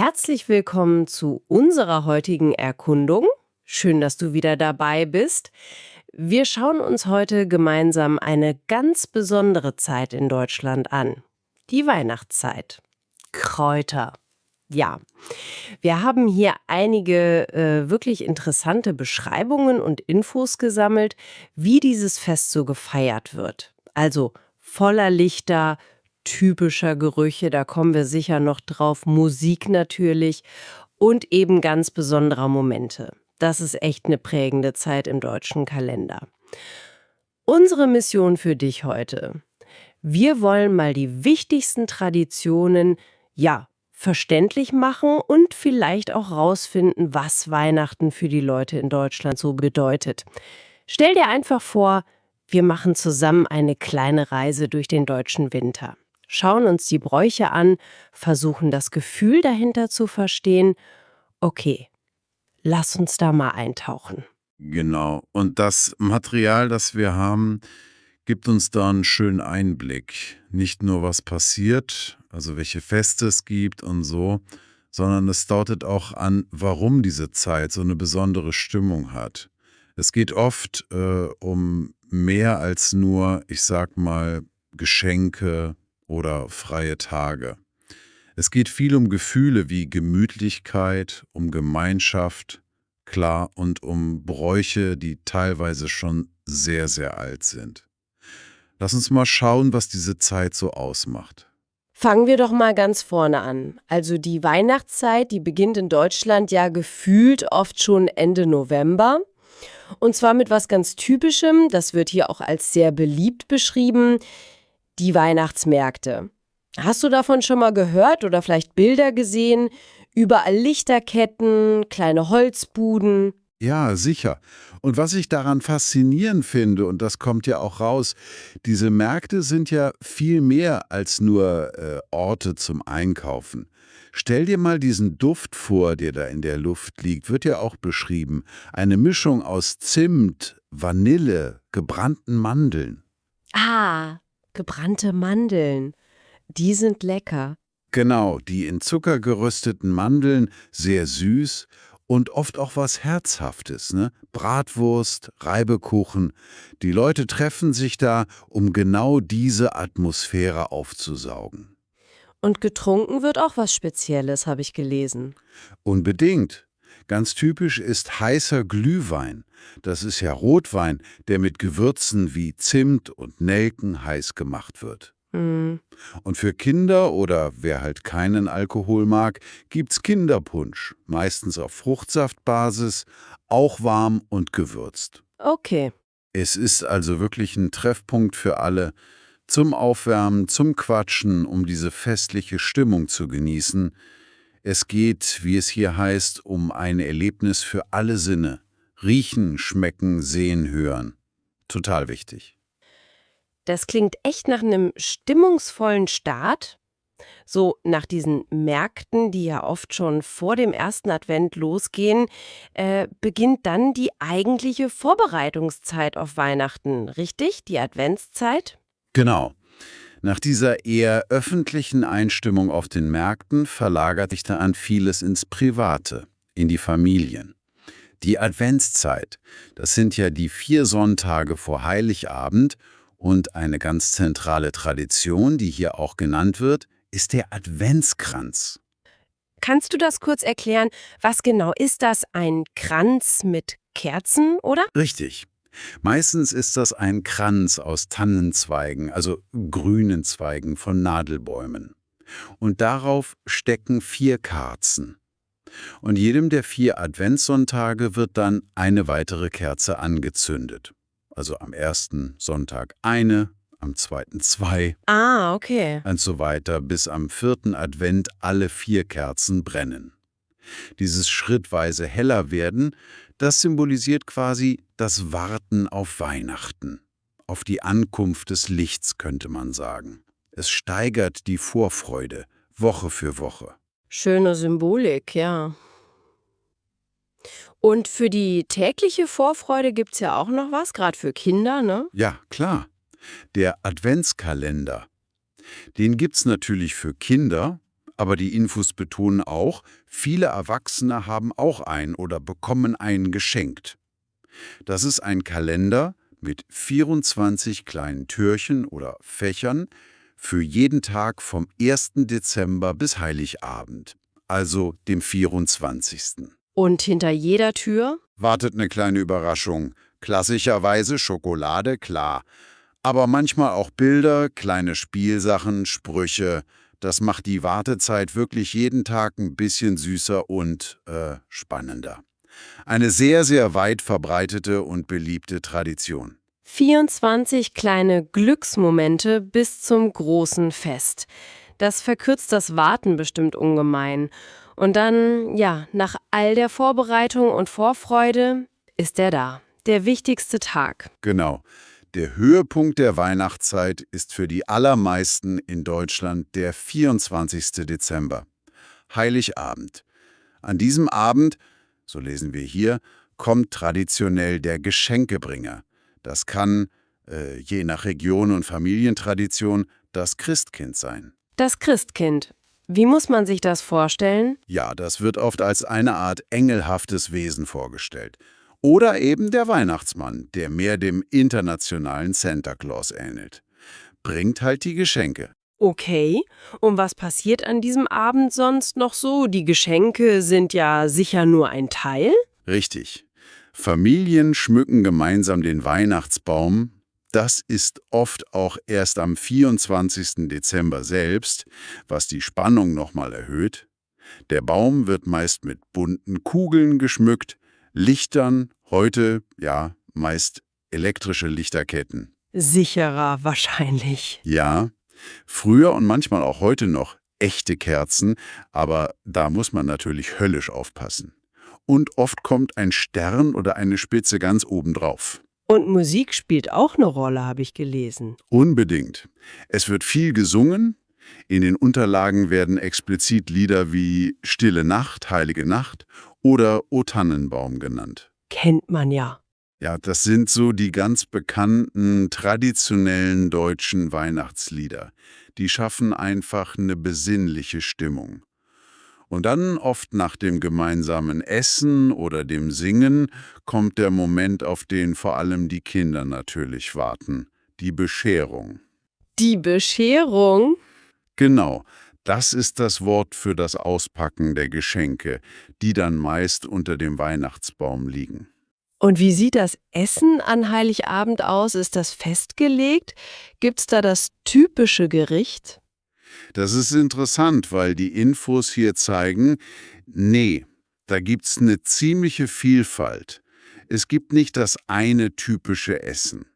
Herzlich willkommen zu unserer heutigen Erkundung. Schön, dass du wieder dabei bist. Wir schauen uns heute gemeinsam eine ganz besondere Zeit in Deutschland an. Die Weihnachtszeit. Kräuter. Ja, wir haben hier einige wirklich interessante Beschreibungen und Infos gesammelt, wie dieses Fest so gefeiert wird. Also voller Lichter, typischer Gerüche, da kommen wir sicher noch drauf, Musik natürlich und eben ganz besonderer Momente. Das ist echt eine prägende Zeit im deutschen Kalender. Unsere Mission für dich heute. Wir wollen mal die wichtigsten Traditionen, ja, verständlich machen und vielleicht auch rausfinden, was Weihnachten für die Leute in Deutschland so bedeutet. Stell dir einfach vor, wir machen zusammen eine kleine Reise durch den deutschen Winter. Schauen uns die Bräuche an, versuchen das Gefühl dahinter zu verstehen. Okay, lass uns da mal eintauchen. Genau. Und das Material, das wir haben, gibt uns da einen schönen Einblick. Nicht nur, was passiert, also welche Feste es gibt und so, sondern es deutet auch an, warum diese Zeit so eine besondere Stimmung hat. Es geht oft um mehr als nur, ich sag mal, Geschenke oder freie Tage. Es geht viel um Gefühle wie Gemütlichkeit, um Gemeinschaft, klar, und um Bräuche, die teilweise schon sehr, sehr alt sind. Lass uns mal schauen, was diese Zeit so ausmacht. Fangen wir doch mal ganz vorne an. Also die Weihnachtszeit, die beginnt in Deutschland ja gefühlt oft schon Ende November. Und zwar mit was ganz Typischem, das wird hier auch als sehr beliebt beschrieben, die Weihnachtsmärkte. Hast du davon schon mal gehört oder vielleicht Bilder gesehen? Überall Lichterketten, kleine Holzbuden. Ja, sicher. Und was ich daran faszinierend finde, und das kommt ja auch raus, diese Märkte sind ja viel mehr als nur Orte zum Einkaufen. Stell dir mal diesen Duft vor, der da in der Luft liegt, wird ja auch beschrieben. Eine Mischung aus Zimt, Vanille, gebrannten Mandeln. Ah, gebrannte Mandeln. Die sind lecker. Genau, die in Zucker gerösteten Mandeln, sehr süß und oft auch was Herzhaftes, ne? Bratwurst, Reibekuchen. Die Leute treffen sich da, um genau diese Atmosphäre aufzusaugen. Und getrunken wird auch was Spezielles, habe ich gelesen. Unbedingt. Ganz typisch ist heißer Glühwein. Das ist ja Rotwein, der mit Gewürzen wie Zimt und Nelken heiß gemacht wird. Hm. Und für Kinder oder wer halt keinen Alkohol mag, gibt's Kinderpunsch, meistens auf Fruchtsaftbasis, auch warm und gewürzt. Okay. Es ist also wirklich ein Treffpunkt für alle, zum Aufwärmen, zum Quatschen, um diese festliche Stimmung zu genießen. Es geht, wie es hier heißt, um ein Erlebnis für alle Sinne. Riechen, schmecken, sehen, hören. Total wichtig. Das klingt echt nach einem stimmungsvollen Start. So nach diesen Märkten, die ja oft schon vor dem ersten Advent losgehen, beginnt dann die eigentliche Vorbereitungszeit auf Weihnachten, richtig? Die Adventszeit? Genau. Nach dieser eher öffentlichen Einstimmung auf den Märkten verlagert sich dann vieles ins Private, in die Familien. Die Adventszeit, das sind ja die 4 Sonntage vor Heiligabend und eine ganz zentrale Tradition, die hier auch genannt wird, ist der Adventskranz. Kannst du das kurz erklären? Was genau ist das? Ein Kranz mit Kerzen, oder? Richtig. Meistens ist das ein Kranz aus Tannenzweigen, also grünen Zweigen von Nadelbäumen. Und darauf stecken 4 Kerzen. Und jedem der 4 Adventssonntage wird dann eine weitere Kerze angezündet. Also am ersten Sonntag eine, am zweiten 2 Ah, okay. und so weiter, bis am 4. Advent alle 4 Kerzen brennen. Dieses schrittweise heller werden, das symbolisiert quasi das Warten auf Weihnachten, auf die Ankunft des Lichts, könnte man sagen. Es steigert die Vorfreude, Woche für Woche. Schöne Symbolik, ja. Und für die tägliche Vorfreude gibt's ja auch noch was, gerade für Kinder, ne? Ja, klar. Der Adventskalender. Den gibt's natürlich für Kinder, Aber die Infos betonen auch, viele Erwachsene haben auch einen oder bekommen einen geschenkt. Das ist ein Kalender mit 24 kleinen Türchen oder Fächern für jeden Tag vom 1. Dezember bis Heiligabend, also dem 24. Und hinter jeder Tür? Wartet eine kleine Überraschung. Klassischerweise Schokolade, klar. Aber manchmal auch Bilder, kleine Spielsachen, Sprüche. Das macht die Wartezeit wirklich jeden Tag ein bisschen süßer und spannender. Eine sehr, sehr weit verbreitete und beliebte Tradition. 24 kleine Glücksmomente bis zum großen Fest. Das verkürzt das Warten bestimmt ungemein. Und dann, ja, nach all der Vorbereitung und Vorfreude ist er da. Der wichtigste Tag. Genau. Der Höhepunkt der Weihnachtszeit ist für die allermeisten in Deutschland der 24. Dezember. Heiligabend. An diesem Abend, so lesen wir hier, kommt traditionell der Geschenkebringer. Das kann, je nach Region und Familientradition, das Christkind sein. Das Christkind. Wie muss man sich das vorstellen? Ja, das wird oft als eine Art engelhaftes Wesen vorgestellt. Oder eben der Weihnachtsmann, der mehr dem internationalen Santa Claus ähnelt. Bringt halt die Geschenke. Okay, und was passiert an diesem Abend sonst noch so? Die Geschenke sind ja sicher nur ein Teil? Richtig. Familien schmücken gemeinsam den Weihnachtsbaum. Das ist oft auch erst am 24. Dezember selbst, was die Spannung nochmal erhöht. Der Baum wird meist mit bunten Kugeln geschmückt, Lichtern, heute, ja, meist elektrische Lichterketten. Sicherer wahrscheinlich. Ja, früher und manchmal auch heute noch echte Kerzen, aber da muss man natürlich höllisch aufpassen. Und oft kommt ein Stern oder eine Spitze ganz obendrauf. Und Musik spielt auch eine Rolle, habe ich gelesen. Unbedingt. Es wird viel gesungen. In den Unterlagen werden explizit Lieder wie Stille Nacht, Heilige Nacht oder O Tannenbaum genannt. Kennt man ja. Ja, das sind so die ganz bekannten, traditionellen deutschen Weihnachtslieder. Die schaffen einfach eine besinnliche Stimmung. Und dann oft nach dem gemeinsamen Essen oder dem Singen kommt der Moment, auf den vor allem die Kinder natürlich warten. Die Bescherung. Die Bescherung? Genau, das ist das Wort für das Auspacken der Geschenke, die dann meist unter dem Weihnachtsbaum liegen. Und wie sieht das Essen an Heiligabend aus? Ist das festgelegt? Gibt's da das typische Gericht? Das ist interessant, weil die Infos hier zeigen, nee, da gibt's eine ziemliche Vielfalt. Es gibt nicht das eine typische Essen.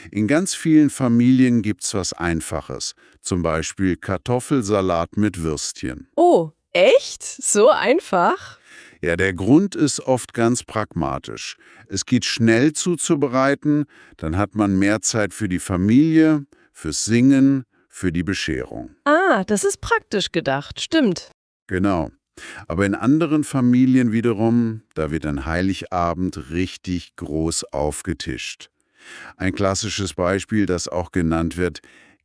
In ganz vielen Familien gibt's was Einfaches, zum Beispiel Kartoffelsalat mit Würstchen. Oh, echt? So einfach? Ja, der Grund ist oft ganz pragmatisch. Es geht schnell zuzubereiten, dann hat man mehr Zeit für die Familie, fürs Singen, für die Bescherung. Ah, das ist praktisch gedacht, stimmt. Genau. Aber in anderen Familien wiederum, da wird an Heiligabend richtig groß aufgetischt. Ein klassisches Beispiel, das auch genannt wird,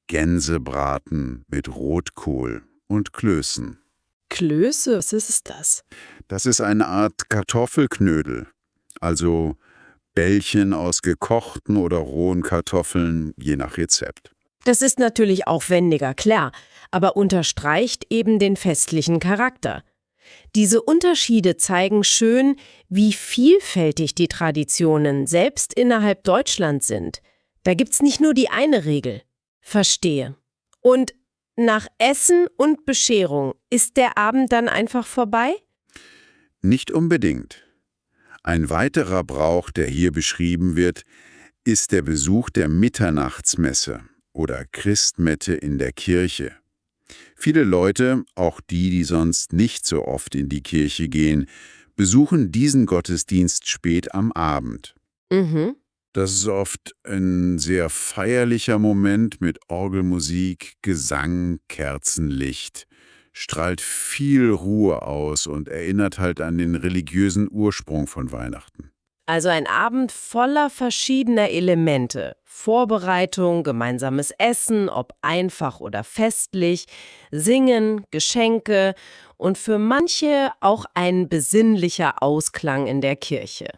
Gänsebraten mit Rotkohl und Klößen. Klöße, was ist das? Das ist eine Art Kartoffelknödel, also Bällchen aus gekochten oder rohen Kartoffeln, je nach Rezept. Das ist natürlich aufwendiger, klar, aber unterstreicht eben den festlichen Charakter. Diese Unterschiede zeigen schön, wie vielfältig die Traditionen selbst innerhalb Deutschlands sind. Da gibt's nicht nur die eine Regel. Verstehe. Und nach Essen und Bescherung ist der Abend dann einfach vorbei? Nicht unbedingt. Ein weiterer Brauch, der hier beschrieben wird, ist der Besuch der Mitternachtsmesse oder Christmette in der Kirche. Viele Leute, auch die, die sonst nicht so oft in die Kirche gehen, besuchen diesen Gottesdienst spät am Abend. Mhm. Das ist oft ein sehr feierlicher Moment mit Orgelmusik, Gesang, Kerzenlicht. Strahlt viel Ruhe aus und erinnert halt an den religiösen Ursprung von Weihnachten. Also ein Abend voller verschiedener Elemente. Vorbereitung, gemeinsames Essen, ob einfach oder festlich, Singen, Geschenke und für manche auch ein besinnlicher Ausklang in der Kirche.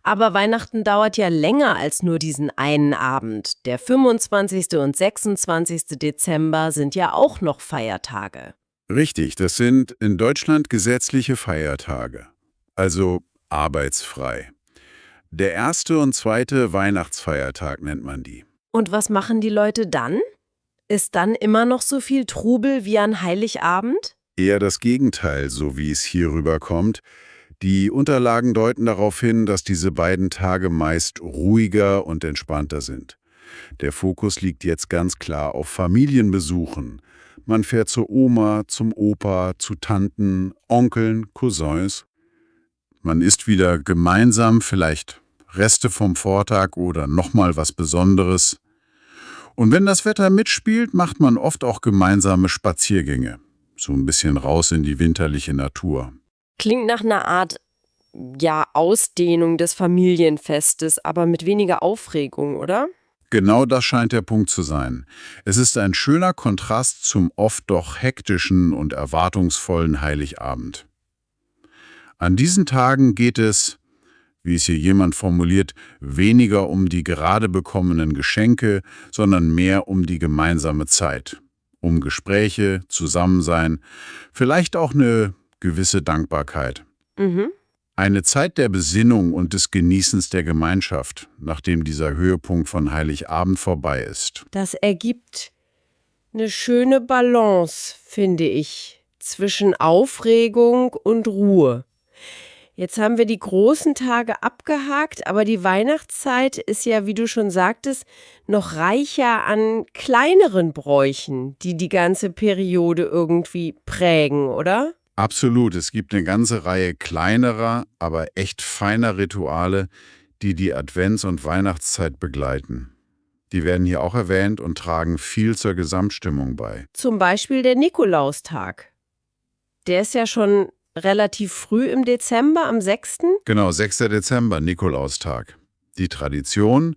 Aber Weihnachten dauert ja länger als nur diesen einen Abend. Der 25. und 26. Dezember sind ja auch noch Feiertage. Richtig, das sind in Deutschland gesetzliche Feiertage, also arbeitsfrei. Der erste und zweite Weihnachtsfeiertag nennt man die. Und was machen die Leute dann? Ist dann immer noch so viel Trubel wie an Heiligabend? Eher das Gegenteil, so wie es hier rüberkommt. Die Unterlagen deuten darauf hin, dass diese beiden Tage meist ruhiger und entspannter sind. Der Fokus liegt jetzt ganz klar auf Familienbesuchen. Man fährt zur Oma, zum Opa, zu Tanten, Onkeln, Cousins. Man isst wieder gemeinsam vielleicht Reste vom Vortag oder nochmal was Besonderes. Und wenn das Wetter mitspielt, macht man oft auch gemeinsame Spaziergänge. So ein bisschen raus in die winterliche Natur. Klingt nach einer Art, ja, Ausdehnung des Familienfestes, aber mit weniger Aufregung, oder? Genau das scheint der Punkt zu sein. Es ist ein schöner Kontrast zum oft doch hektischen und erwartungsvollen Heiligabend. An diesen Tagen geht es, wie es hier jemand formuliert, weniger um die gerade bekommenen Geschenke, sondern mehr um die gemeinsame Zeit. Um Gespräche, Zusammensein, vielleicht auch eine gewisse Dankbarkeit. Mhm. Eine Zeit der Besinnung und des Genießens der Gemeinschaft, nachdem dieser Höhepunkt von Heiligabend vorbei ist. Das ergibt eine schöne Balance, finde ich, zwischen Aufregung und Ruhe. Jetzt haben wir die großen Tage abgehakt, aber die Weihnachtszeit ist ja, wie du schon sagtest, noch reicher an kleineren Bräuchen, die die ganze Periode irgendwie prägen, oder? Absolut, es gibt eine ganze Reihe kleinerer, aber echt feiner Rituale, die die Advents- und Weihnachtszeit begleiten. Die werden hier auch erwähnt und tragen viel zur Gesamtstimmung bei. Zum Beispiel der Nikolaustag. Der ist ja schon relativ früh im Dezember, am 6. Genau, 6. Dezember, Nikolaustag. Die Tradition: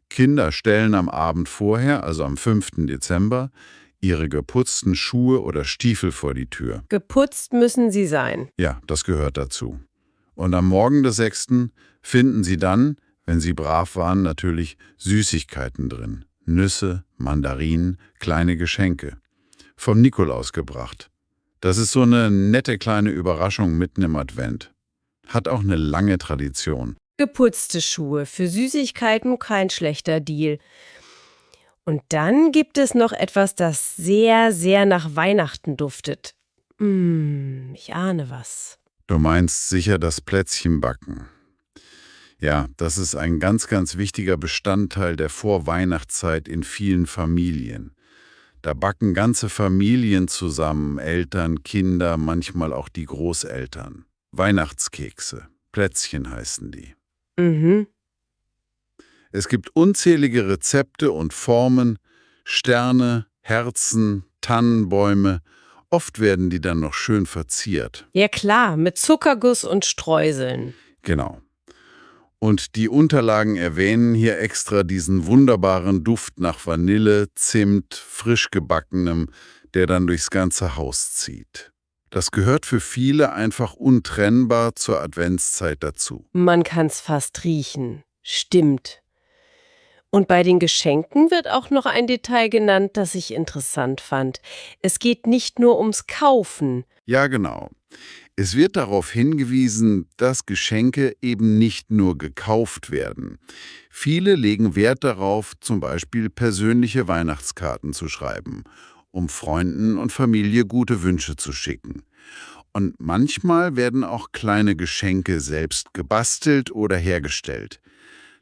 Kinder stellen am Abend vorher, also am 5. Dezember, ihre geputzten Schuhe oder Stiefel vor die Tür. Geputzt müssen sie sein. Ja, das gehört dazu. Und am Morgen des 6. finden sie dann, wenn sie brav waren, natürlich Süßigkeiten drin. Nüsse, Mandarinen, kleine Geschenke. Vom Nikolaus gebracht. Das ist so eine nette kleine Überraschung mitten im Advent. Hat auch eine lange Tradition. Geputzte Schuhe, für Süßigkeiten kein schlechter Deal. Und dann gibt es noch etwas, das sehr, sehr nach Weihnachten duftet. Ich ahne was. Du meinst sicher das Plätzchenbacken. Ja, das ist ein ganz, ganz wichtiger Bestandteil der Vorweihnachtszeit in vielen Familien. Da backen ganze Familien zusammen, Eltern, Kinder, manchmal auch die Großeltern. Weihnachtskekse, Plätzchen heißen die. Mhm. Es gibt unzählige Rezepte und Formen, Sterne, Herzen, Tannenbäume. Oft werden die dann noch schön verziert. Ja klar, mit Zuckerguss und Streuseln. Genau. Und die Unterlagen erwähnen hier extra diesen wunderbaren Duft nach Vanille, Zimt, frisch gebackenem, der dann durchs ganze Haus zieht. Das gehört für viele einfach untrennbar zur Adventszeit dazu. Man kann's fast riechen. Stimmt. Und bei den Geschenken wird auch noch ein Detail genannt, das ich interessant fand. Es geht nicht nur ums Kaufen. Ja, genau. Es wird darauf hingewiesen, dass Geschenke eben nicht nur gekauft werden. Viele legen Wert darauf, zum Beispiel persönliche Weihnachtskarten zu schreiben, um Freunden und Familie gute Wünsche zu schicken. Und manchmal werden auch kleine Geschenke selbst gebastelt oder hergestellt.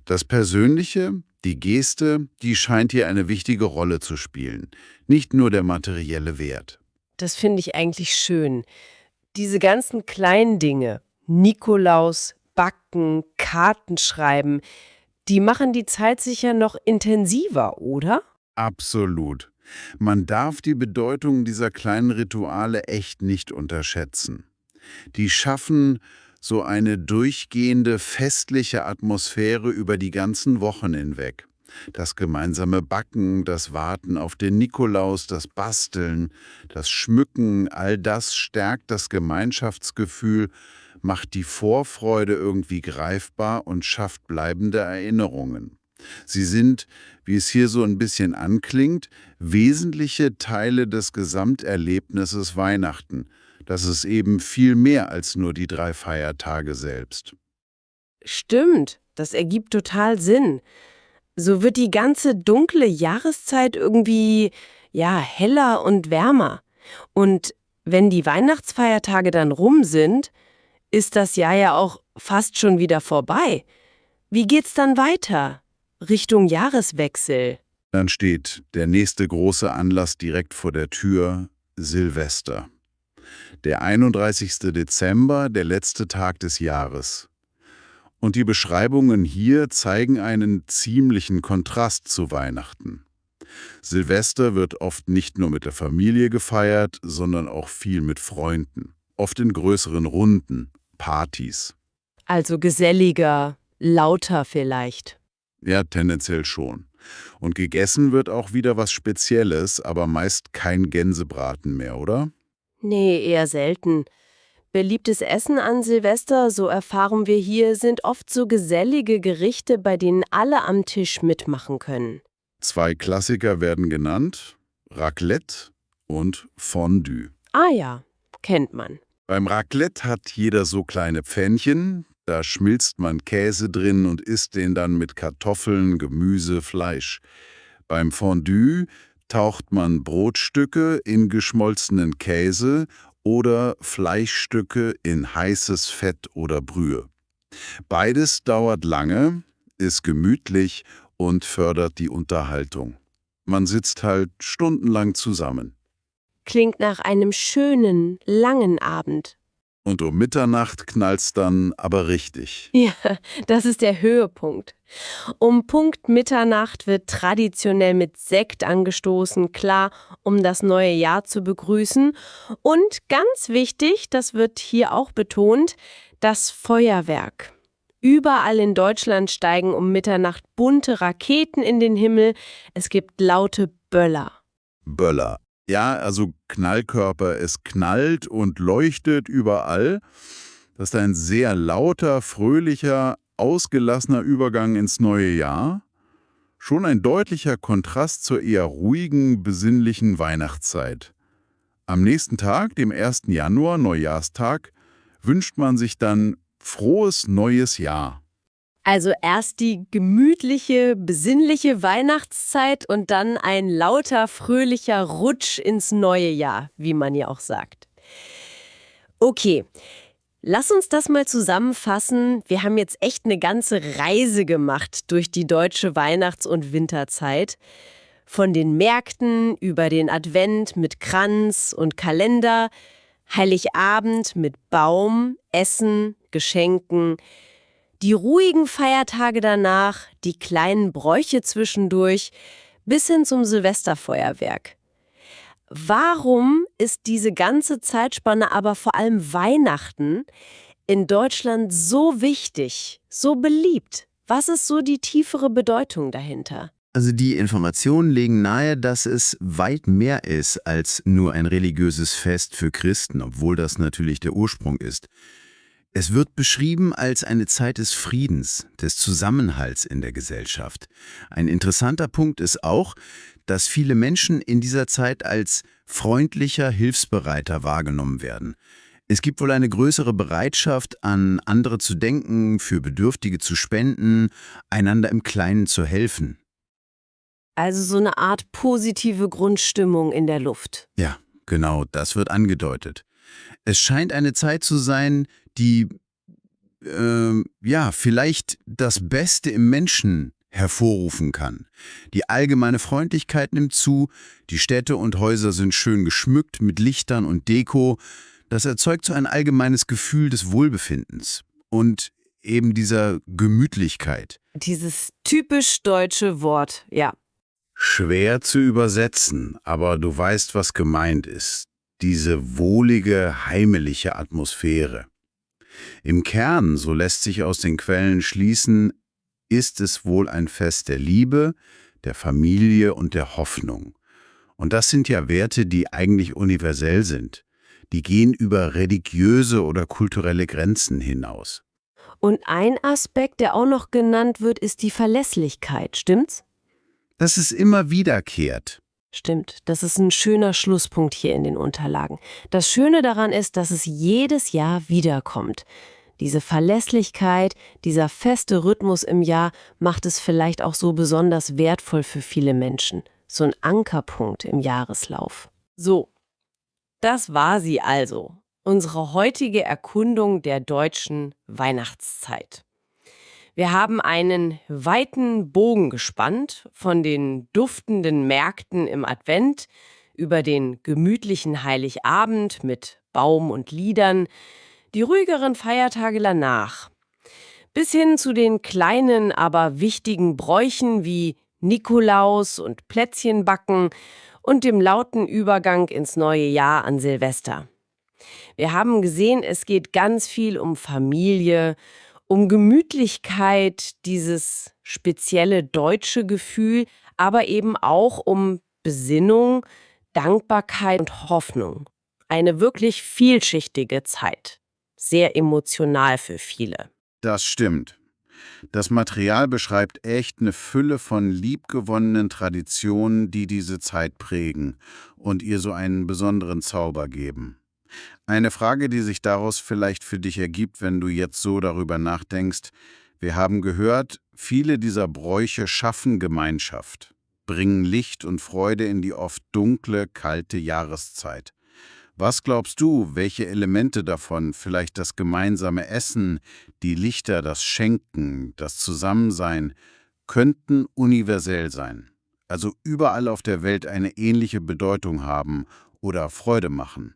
Das Persönliche, die Geste, die scheint hier eine wichtige Rolle zu spielen, nicht nur der materielle Wert. Das finde ich eigentlich schön. Diese ganzen kleinen Dinge, Nikolaus, Backen, Karten schreiben, die machen die Zeit sicher noch intensiver, oder? Absolut. Man darf die Bedeutung dieser kleinen Rituale echt nicht unterschätzen. Die schaffen So eine durchgehende festliche Atmosphäre über die ganzen Wochen hinweg. Das gemeinsame Backen, das Warten auf den Nikolaus, das Basteln, das Schmücken, all das stärkt das Gemeinschaftsgefühl, macht die Vorfreude irgendwie greifbar und schafft bleibende Erinnerungen. Sie sind, wie es hier so ein bisschen anklingt, wesentliche Teile des Gesamterlebnisses Weihnachten. Das ist eben viel mehr als nur die 3 Feiertage selbst. Stimmt, das ergibt total Sinn. So wird die ganze dunkle Jahreszeit irgendwie, ja, heller und wärmer. Und wenn die Weihnachtsfeiertage dann rum sind, ist das Jahr ja auch fast schon wieder vorbei. Wie geht's dann weiter? Richtung Jahreswechsel. Dann steht der nächste große Anlass direkt vor der Tür, Silvester. Der 31. Dezember, der letzte Tag des Jahres. Und die Beschreibungen hier zeigen einen ziemlichen Kontrast zu Weihnachten. Silvester wird oft nicht nur mit der Familie gefeiert, sondern auch viel mit Freunden. Oft in größeren Runden, Partys. Also geselliger, lauter vielleicht. Ja, tendenziell schon. Und gegessen wird auch wieder was Spezielles, aber meist kein Gänsebraten mehr, oder? Nee, eher selten. Beliebtes Essen an Silvester, so erfahren wir hier, sind oft so gesellige Gerichte, bei denen alle am Tisch mitmachen können. 2 Klassiker werden genannt, Raclette und Fondue. Ah ja, kennt man. Beim Raclette hat jeder so kleine Pfännchen, da schmilzt man Käse drin und isst den dann mit Kartoffeln, Gemüse, Fleisch. Beim Fondue taucht man Brotstücke in geschmolzenen Käse oder Fleischstücke in heißes Fett oder Brühe. Beides dauert lange, ist gemütlich und fördert die Unterhaltung. Man sitzt halt stundenlang zusammen. Klingt nach einem schönen, langen Abend. Und um Mitternacht knallt's dann aber richtig. Ja, das ist der Höhepunkt. Um Punkt Mitternacht wird traditionell mit Sekt angestoßen, klar, um das neue Jahr zu begrüßen. Und ganz wichtig, das wird hier auch betont, das Feuerwerk. Überall in Deutschland steigen um Mitternacht bunte Raketen in den Himmel. Es gibt laute Böller. Böller. Ja, also Knallkörper, es knallt und leuchtet überall. Das ist ein sehr lauter, fröhlicher, ausgelassener Übergang ins neue Jahr. Schon ein deutlicher Kontrast zur eher ruhigen, besinnlichen Weihnachtszeit. Am nächsten Tag, dem 1. Januar, Neujahrstag, wünscht man sich dann frohes neues Jahr. Also erst die gemütliche, besinnliche Weihnachtszeit und dann ein lauter, fröhlicher Rutsch ins neue Jahr, wie man ja auch sagt. Okay, lass uns das mal zusammenfassen. Wir haben jetzt echt eine ganze Reise gemacht durch die deutsche Weihnachts- und Winterzeit. Von den Märkten über den Advent mit Kranz und Kalender, Heiligabend mit Baum, Essen, Geschenken, die ruhigen Feiertage danach, die kleinen Bräuche zwischendurch, bis hin zum Silvesterfeuerwerk. Warum ist diese ganze Zeitspanne, aber vor allem Weihnachten, in Deutschland so wichtig, so beliebt? Was ist so die tiefere Bedeutung dahinter? Also die Informationen legen nahe, dass es weit mehr ist als nur ein religiöses Fest für Christen, obwohl das natürlich der Ursprung ist. Es wird beschrieben als eine Zeit des Friedens, des Zusammenhalts in der Gesellschaft. Ein interessanter Punkt ist auch, dass viele Menschen in dieser Zeit als freundlicher, hilfsbereiter wahrgenommen werden. Es gibt wohl eine größere Bereitschaft, an andere zu denken, für Bedürftige zu spenden, einander im Kleinen zu helfen. Also so eine Art positive Grundstimmung in der Luft. Ja, genau, das wird angedeutet. Es scheint eine Zeit zu sein, die, vielleicht das Beste im Menschen hervorrufen kann. Die allgemeine Freundlichkeit nimmt zu, die Städte und Häuser sind schön geschmückt mit Lichtern und Deko. Das erzeugt so ein allgemeines Gefühl des Wohlbefindens und eben dieser Gemütlichkeit. Dieses typisch deutsche Wort, ja. Schwer zu übersetzen, aber du weißt, was gemeint ist. Diese wohlige, heimelige Atmosphäre. Im Kern, so lässt sich aus den Quellen schließen, ist es wohl ein Fest der Liebe, der Familie und der Hoffnung. Und das sind ja Werte, die eigentlich universell sind. Die gehen über religiöse oder kulturelle Grenzen hinaus. Und ein Aspekt, der auch noch genannt wird, ist die Verlässlichkeit, stimmt's? Dass es immer wiederkehrt. Stimmt, das ist ein schöner Schlusspunkt hier in den Unterlagen. Das Schöne daran ist, dass es jedes Jahr wiederkommt. Diese Verlässlichkeit, dieser feste Rhythmus im Jahr macht es vielleicht auch so besonders wertvoll für viele Menschen. So ein Ankerpunkt im Jahreslauf. So, das war sie also, unsere heutige Erkundung der deutschen Weihnachtszeit. Wir haben einen weiten Bogen gespannt, von den duftenden Märkten im Advent über den gemütlichen Heiligabend mit Baum und Liedern, die ruhigeren Feiertage danach, bis hin zu den kleinen, aber wichtigen Bräuchen wie Nikolaus und Plätzchenbacken und dem lauten Übergang ins neue Jahr an Silvester. Wir haben gesehen, es geht ganz viel um Familie, um Gemütlichkeit, dieses spezielle deutsche Gefühl, aber eben auch um Besinnung, Dankbarkeit und Hoffnung. Eine wirklich vielschichtige Zeit. Sehr emotional für viele. Das stimmt. Das Material beschreibt echt eine Fülle von liebgewonnenen Traditionen, die diese Zeit prägen und ihr so einen besonderen Zauber geben. Eine Frage, die sich daraus vielleicht für dich ergibt, wenn du jetzt so darüber nachdenkst: Wir haben gehört, viele dieser Bräuche schaffen Gemeinschaft, bringen Licht und Freude in die oft dunkle, kalte Jahreszeit. Was glaubst du, welche Elemente davon, vielleicht das gemeinsame Essen, die Lichter, das Schenken, das Zusammensein, könnten universell sein? Also überall auf der Welt eine ähnliche Bedeutung haben oder Freude machen?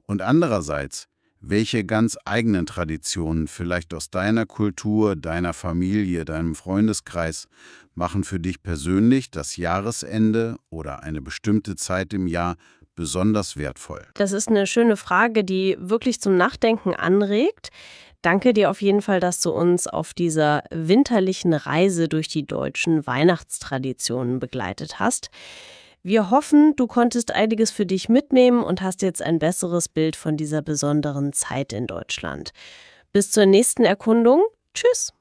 Und andererseits, welche ganz eigenen Traditionen, vielleicht aus deiner Kultur, deiner Familie, deinem Freundeskreis, machen für dich persönlich das Jahresende oder eine bestimmte Zeit im Jahr besonders wertvoll? Das ist eine schöne Frage, die wirklich zum Nachdenken anregt. Danke dir auf jeden Fall, dass du uns auf dieser winterlichen Reise durch die deutschen Weihnachtstraditionen begleitet hast. Wir hoffen, du konntest einiges für dich mitnehmen und hast jetzt ein besseres Bild von dieser besonderen Zeit in Deutschland. Bis zur nächsten Erkundung. Tschüss!